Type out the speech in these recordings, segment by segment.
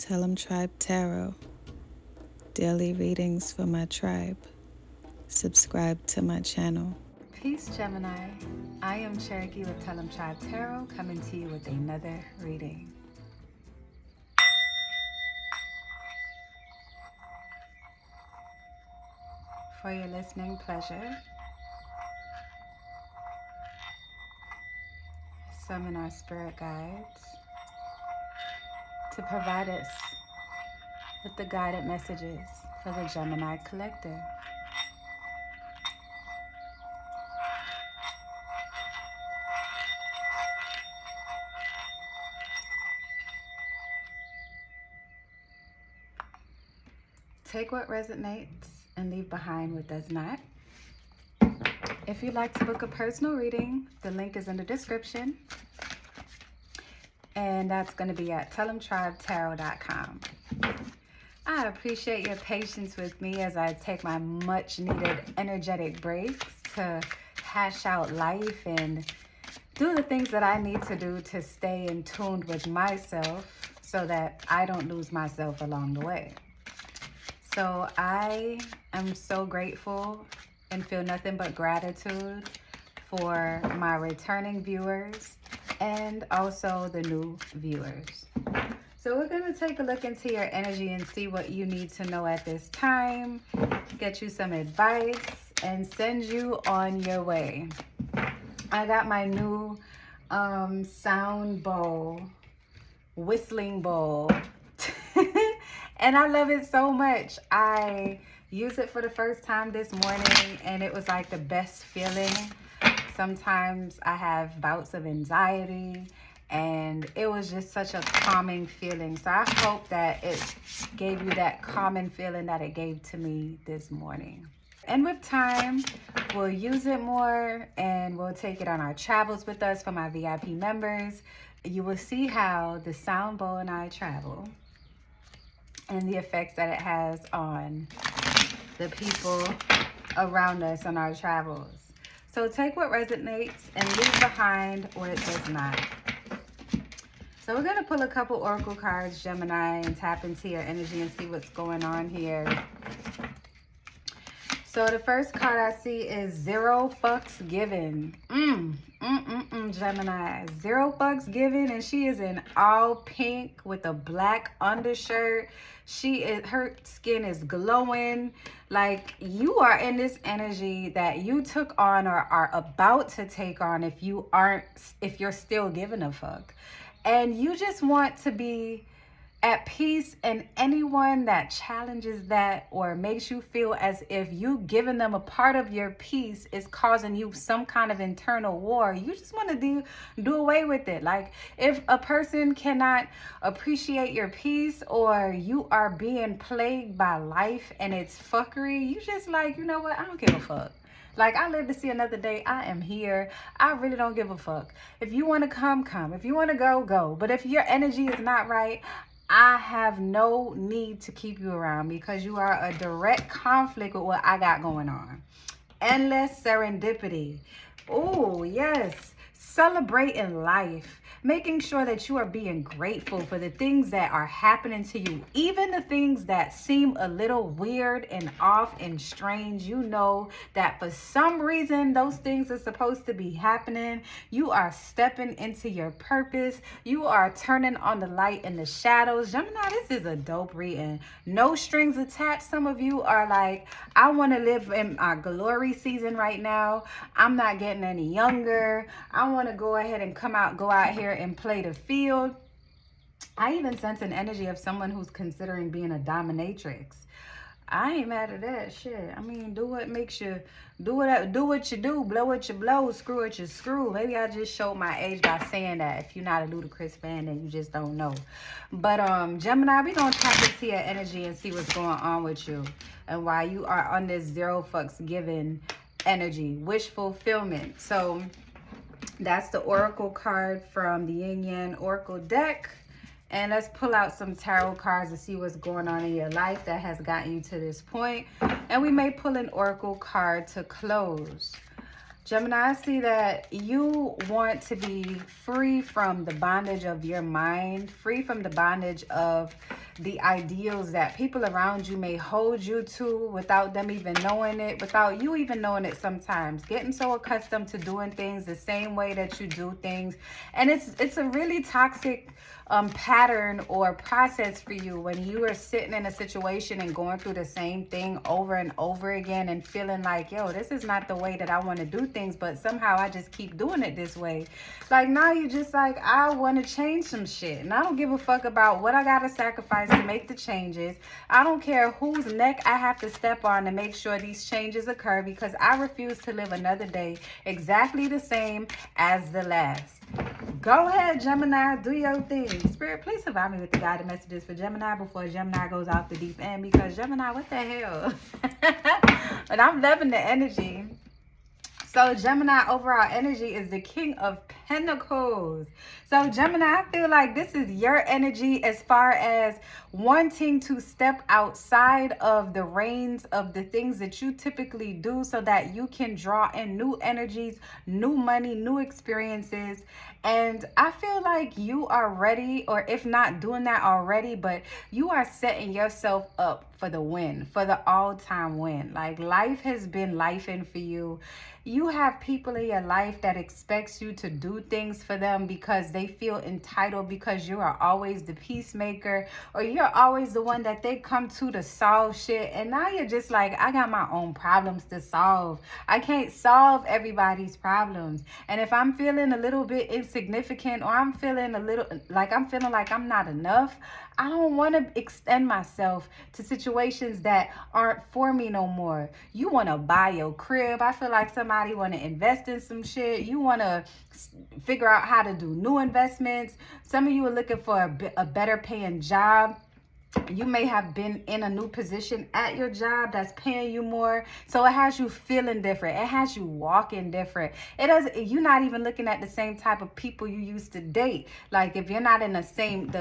Tellemtribe Tarot. Daily readings for my tribe. Subscribe to my channel. Peace, Gemini. I am Cherokee with Tellemtribe Tarot, coming to you with another reading. For your listening pleasure, summon our spirit guides to provide us with the guided messages for the Gemini collective. Take what resonates and leave behind what does not. If you'd like to book a personal reading, the link is in the description. And that's going to be at tellemtribetarot.com. I appreciate your patience with me as I take my much needed energetic breaks to hash out life and do the things that I need to do to stay in tune with myself so that I don't lose myself along the way. So I am so grateful and feel nothing but gratitude for my returning viewers and also the new viewers. So we're going to take a look into your energy and see what you need to know at this time, get you some advice, and send you on your way. I got my new sound bowl, whistling bowl, and I love it so much. I used it for the first time this morning, and it was like the best feeling. Sometimes I have bouts of anxiety, and it was just such a calming feeling. So I hope that it gave you that calming feeling that it gave to me this morning. And with time, we'll use it more, and we'll take it on our travels with us for my VIP members. You will see how the sound bowl and I travel and the effects that it has on the people around us on our travels. So take what resonates and leave behind what it does not. So we're going to pull a couple oracle cards, Gemini, and tap into your energy and see what's going on here. So the first card I see is 0 fucks given. Gemini. 0 fucks given, and she is in all pink with a black undershirt. Her skin is glowing. Like, you are in this energy that you took on or are about to take on if you're still giving a fuck. And you just want to be at peace, and anyone that challenges that or makes you feel as if you giving them a part of your peace is causing you some kind of internal war, you just want to do away with it. Like, if a person cannot appreciate your peace, or you are being plagued by life and it's fuckery, you just like, you know what, I don't give a fuck. Like, I live to see another day. I am here. I really don't give a fuck. If you want to come. If you want to go. But if your energy is not right, I have no need to keep you around, because you are a direct conflict with what I got going on. Endless serendipity. Oh, yes. Celebrating life. Making sure that you are being grateful for the things that are happening to you. Even the things that seem a little weird and off and strange. You know that for some reason those things are supposed to be happening. You are stepping into your purpose. You are turning on the light in the shadows. Gemini, this is a dope reading. No strings attached. Some of you are like, I want to live in my glory season right now. I'm not getting any younger. I want to go ahead and go out here and play the field. I even sense an energy of someone who's considering being a dominatrix. I ain't mad at that shit. I mean, do what makes you do what you do, blow what you blow, screw what you screw. Maybe I just showed my age by saying that. If you're not a Ludacris fan, then you just don't know. But Gemini, we gonna tap into your energy and see what's going on with you and why you are on this 0 fucks given energy, wish fulfillment. So that's the oracle card from the Yin Yang Oracle deck. And let's pull out some tarot cards to see what's going on in your life that has gotten you to this point. And we may pull an oracle card to close. Gemini, I see that you want to be free from the bondage of your mind, free from the bondage of the ideals that people around you may hold you to without them even knowing it, without you even knowing it sometimes. Getting so accustomed to doing things the same way that you do things. And it's a really toxic pattern or process for you when you are sitting in a situation and going through the same thing over and over again and feeling like, yo, this is not the way that I want to do things, but somehow I just keep doing it this way. Like, now you just like, I want to change some shit, and I don't give a fuck about what I gotta sacrifice to make the changes. I don't care whose neck I have to step on to make sure these changes occur, because I refuse to live another day exactly the same as the last. Go ahead, Gemini, do your thing. Spirit, please provide me with the guided messages for Gemini before Gemini goes off the deep end, because Gemini, what the hell? And I'm loving the energy. So Gemini overall energy is the King of Pentacles. So Gemini, I feel like this is your energy as far as wanting to step outside of the reins of the things that you typically do so that you can draw in new energies, new money, new experiences. And I feel like you are ready, or if not doing that already, but you are setting yourself up for the win, for the all-time win. Like, life has been lifing for you. You have people in your life that expects you to do things for them because they feel entitled, because you are always the peacemaker, or you're always the one that they come to solve shit. And now you're just like, I got my own problems to solve. I can't solve everybody's problems. And if I'm feeling a little bit insignificant, or I'm feeling like I'm not enough, I don't want to extend myself to situations that aren't for me no more. You want to buy your crib. I feel like somebody want to invest in some shit. You want to figure out how to do new investments. Some of you are looking for a better paying job. You may have been in a new position at your job that's paying you more. So it has you feeling different. It has you walking different. You're not even looking at the same type of people you used to date. Like, if you're not in the same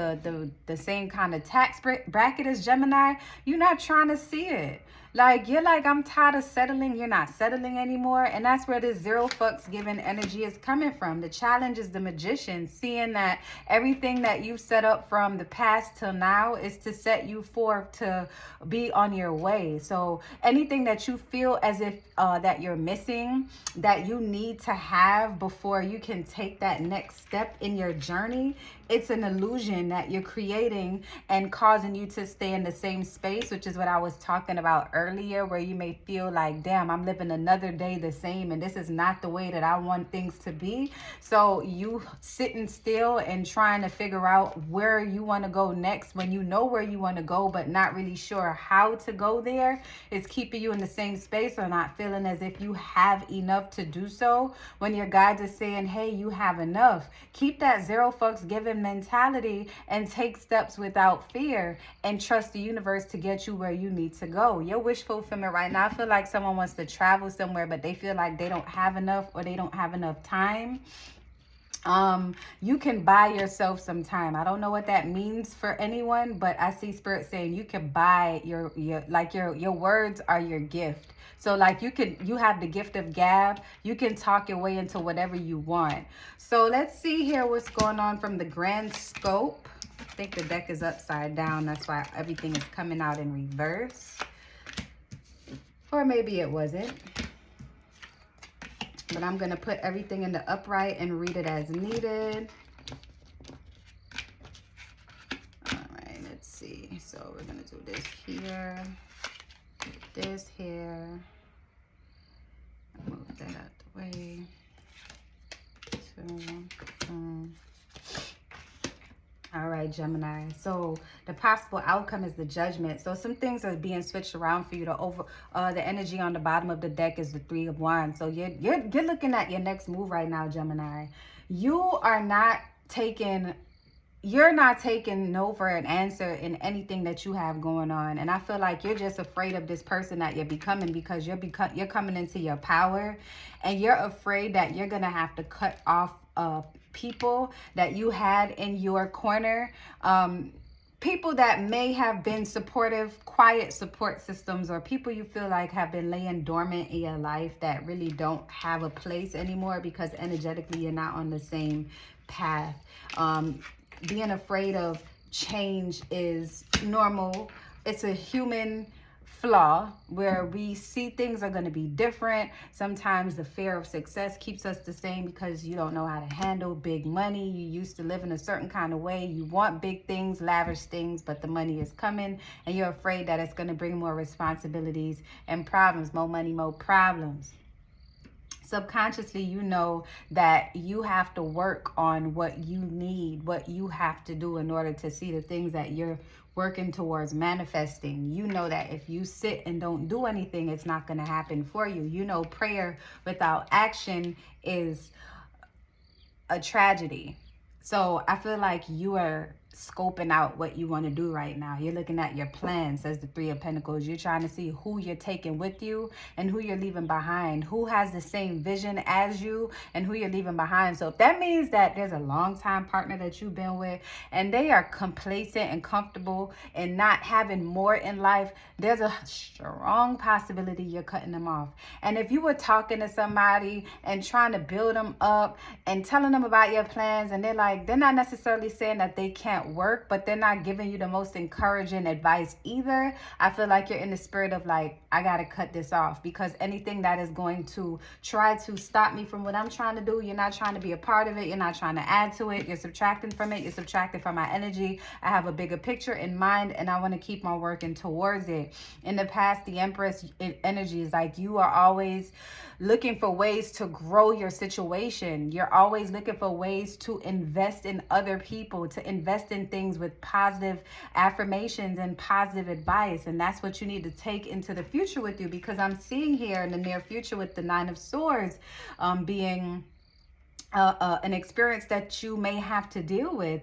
same kind of tax bracket as Gemini, you're not trying to see it. Like, you're like, I'm tired of settling. You're not settling anymore. And that's where this zero fucks given energy is coming from. The challenge is the Magician, seeing that everything that you've set up from the past till now is to set you forth to be on your way. So anything that you feel as if that you're missing, that you need to have before you can take that next step in your journey, it's an illusion that you're creating and causing you to stay in the same space, which is what I was talking about earlier, where you may feel like, damn, I'm living another day the same, and this is not the way that I want things to be. So you sitting still and trying to figure out where you want to go next, when you know where you want to go, but not really sure how to go there, is keeping you in the same space, or not feeling as if you have enough to do so, when your guides are saying, hey, you have enough. Keep that zero fucks given mentality and take steps without fear, and trust the universe to get you where you need to go. Your wish fulfillment right now, I feel like someone wants to travel somewhere, but they feel like they don't have enough, or they don't have enough time. You can buy yourself some time. I don't know what that means for anyone, but I see Spirit saying you can buy your words are your gift. So like you have the gift of gab. You can talk your way into whatever you want. So let's see here what's going on from the grand scope. I think the deck is upside down. That's why everything is coming out in reverse. Or maybe it wasn't. But I'm going to put everything in the upright and read it as needed. All right, let's see. So we're going to do this here, this here. Move that out the way. All right, Gemini. So the possible outcome is the Judgment. So some things are being switched around for you to the energy on the bottom of the deck is the Three of Wands. So you're looking at your next move right now, Gemini. You're not taking no for an answer in anything that you have going on. And I feel like you're just afraid of this person that you're becoming, because you're coming into your power, and you're afraid that you're going to have to cut off people that you had in your corner. People that may have been supportive, quiet support systems, or people you feel like have been laying dormant in your life that really don't have a place anymore because energetically you're not on the same path. Being afraid of change is normal. It's a human flaw where we see things are going to be different. Sometimes the fear of success keeps us the same because you don't know how to handle big money. You used to live in a certain kind of way. You want big things, lavish things, but the money is coming and you're afraid that it's going to bring more responsibilities and problems. More money, more problems. Subconsciously, you know that you have to work on what you need, what you have to do in order to see the things that you're working towards manifesting. You know that if you sit and don't do anything, it's not going to happen for you. You know, prayer without action is a tragedy. So I feel like you are scoping out what you want to do right now. You're looking at your plans as the Three of Pentacles. You're trying to see who you're taking with you and who you're leaving behind, who has the same vision as you and who you're leaving behind. So if that means that there's a long time partner that you've been with and they are complacent and comfortable and not having more in life, there's a strong possibility you're cutting them off. And if you were talking to somebody and trying to build them up and telling them about your plans and they're not necessarily saying that they can't work, but they're not giving you the most encouraging advice either, I feel like you're in the spirit of like, I gotta cut this off, because anything that is going to try to stop me from what I'm trying to do, you're not trying to be a part of it, you're not trying to add to it, you're subtracting from it, you're subtracting from my energy. I have a bigger picture in mind and I want to keep on working towards it. In the past, the Empress energy is like you are always looking for ways to grow your situation. You're always looking for ways to invest in other people, to invest in things with positive affirmations and positive advice. And that's what you need to take into the future with you, because I'm seeing here in the near future with the Nine of Swords being an experience that you may have to deal with.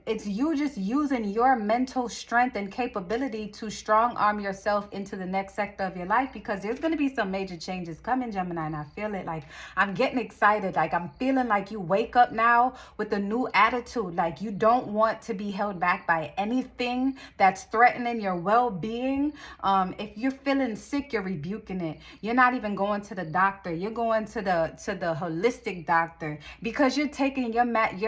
It's you just using your mental strength and capability to strong arm yourself into the next sector of your life, because there's going to be some major changes coming, Gemini, and I feel it. Like, I'm getting excited. Like, I'm feeling like you wake up now with a new attitude. Like, you don't want to be held back by anything that's threatening your well-being. If you're feeling sick, you're rebuking it. You're not even going to the doctor. You're going to the holistic doctor, because you're taking your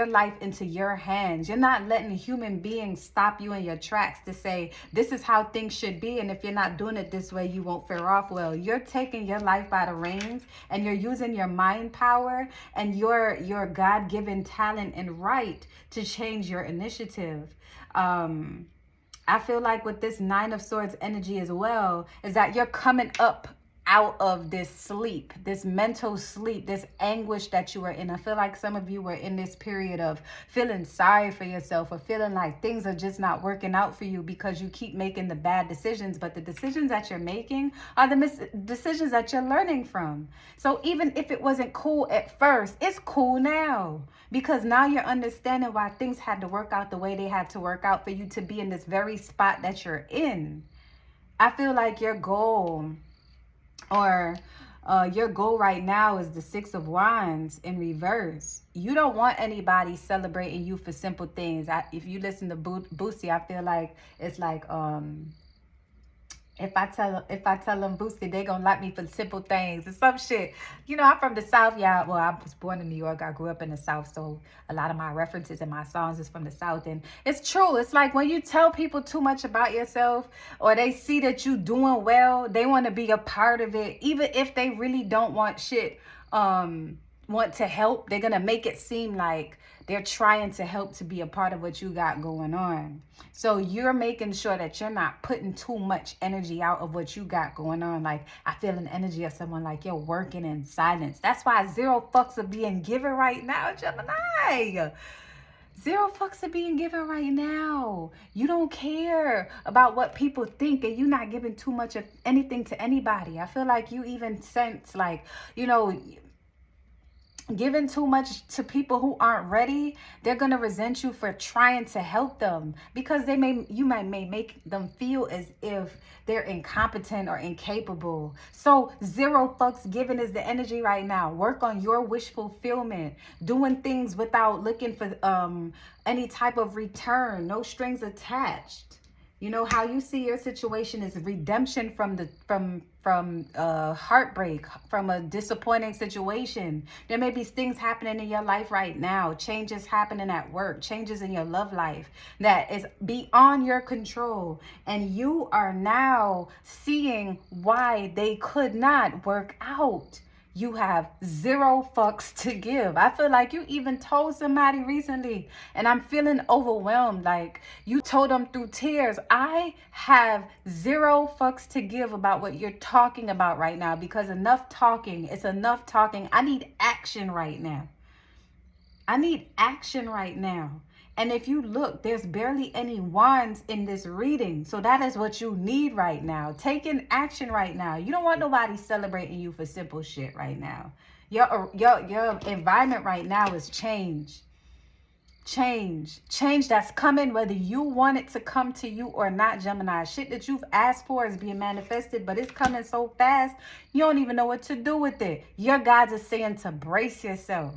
life into your hands. You're not letting human beings stop you in your tracks to say, this is how things should be, and if you're not doing it this way, you won't fare off well. You're taking your life by the reins, and you're using your mind power and your God-given talent and right to change your initiative. I feel like with this Nine of Swords energy as well, is that you're coming up out of this sleep, this mental sleep, this anguish that you were in. I feel like some of you were in this period of feeling sorry for yourself, or feeling like things are just not working out for you because you keep making the bad decisions. But the decisions that you're making are the decisions that you're learning from. So even if it wasn't cool at first, it's cool now, because now you're understanding why things had to work out the way they had to work out for you to be in this very spot that you're in. I feel like your goal right now is the Six of Wands in reverse. You don't want anybody celebrating you for simple things. If you listen to Boosie, I feel like it's like if I tell them Boosie, they gonna like me for simple things or some shit. You know, I'm from the South, y'all. Well, I was born in New York. I grew up in the South, so a lot of my references and my songs is from the South. And it's true. It's like when you tell people too much about yourself, or they see that you doing well, they want to be a part of it, even if they really don't want shit. Want to help, they're gonna make it seem like they're trying to help to be a part of what you got going on. So you're making sure that you're not putting too much energy out of what you got going on. Like, I feel an energy of someone like you're working in silence. That's why 0 fucks are being given right now, Gemini. 0 fucks are being given right now. You don't care about what people think, and you're not giving too much of anything to anybody. I feel like you even sense like, you know, giving too much to people who aren't ready, they're gonna resent you for trying to help them, because you might make them feel as if they're incompetent or incapable. So 0 fucks given is the energy right now. Work on your wish fulfillment, doing things without looking for any type of return, no strings attached. You know how you see your situation is redemption from the from heartbreak, from a disappointing situation. There may be things happening in your life right now, changes happening at work, changes in your love life that is beyond your control, and you are now seeing why they could not work out. You have zero fucks to give. I feel like you even told somebody recently, and I'm feeling overwhelmed. Like you told them through tears, I have zero fucks to give about what you're talking about right now, because enough talking. It's enough talking. I need action right now. I need action right now. And if you look, there's barely any wands in this reading. So that is what you need right now. Taking action right now. You don't want nobody celebrating you for simple shit right now. Your environment right now is change. Change that's coming, whether you want it to come to you or not, Gemini. Shit that you've asked for is being manifested, but it's coming so fast, you don't even know what to do with it. Your guides are saying to brace yourself.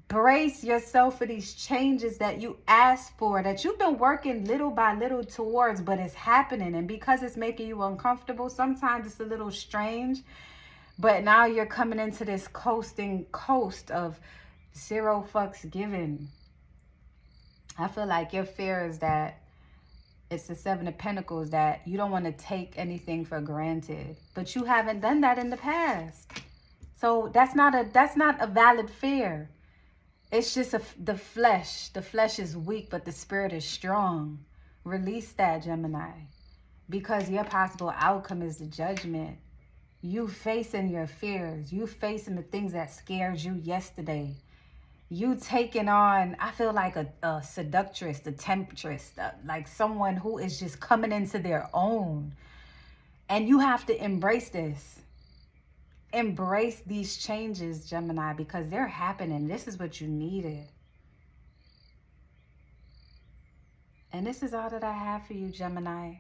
Brace yourself for these changes that you asked for, that you've been working little by little towards, but it's happening. And because it's making you uncomfortable, sometimes it's a little strange, but now you're coming into this coast of zero fucks given. I feel like your fear is that it's the Seven of Pentacles, that you don't want to take anything for granted, but you haven't done that in the past. So that's not a valid fear. It's just the flesh. The flesh is weak, but the spirit is strong. Release that, Gemini. Because your possible outcome is the judgment. You facing your fears. You facing the things that scared you yesterday. You taking on, I feel like a seductress, a temptress, like someone who is just coming into their own. And you have to embrace this. Embrace these changes, Gemini, because they're happening. This is what you needed. And this is all that I have for you, Gemini.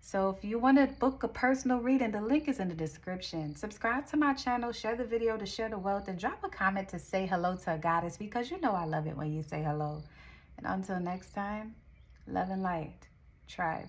So if you want to book a personal reading, the link is in the description. Subscribe to my channel, share the video to share the wealth, and drop a comment to say hello to a goddess, because you know I love it when you say hello. And until next time, love and light, tribe.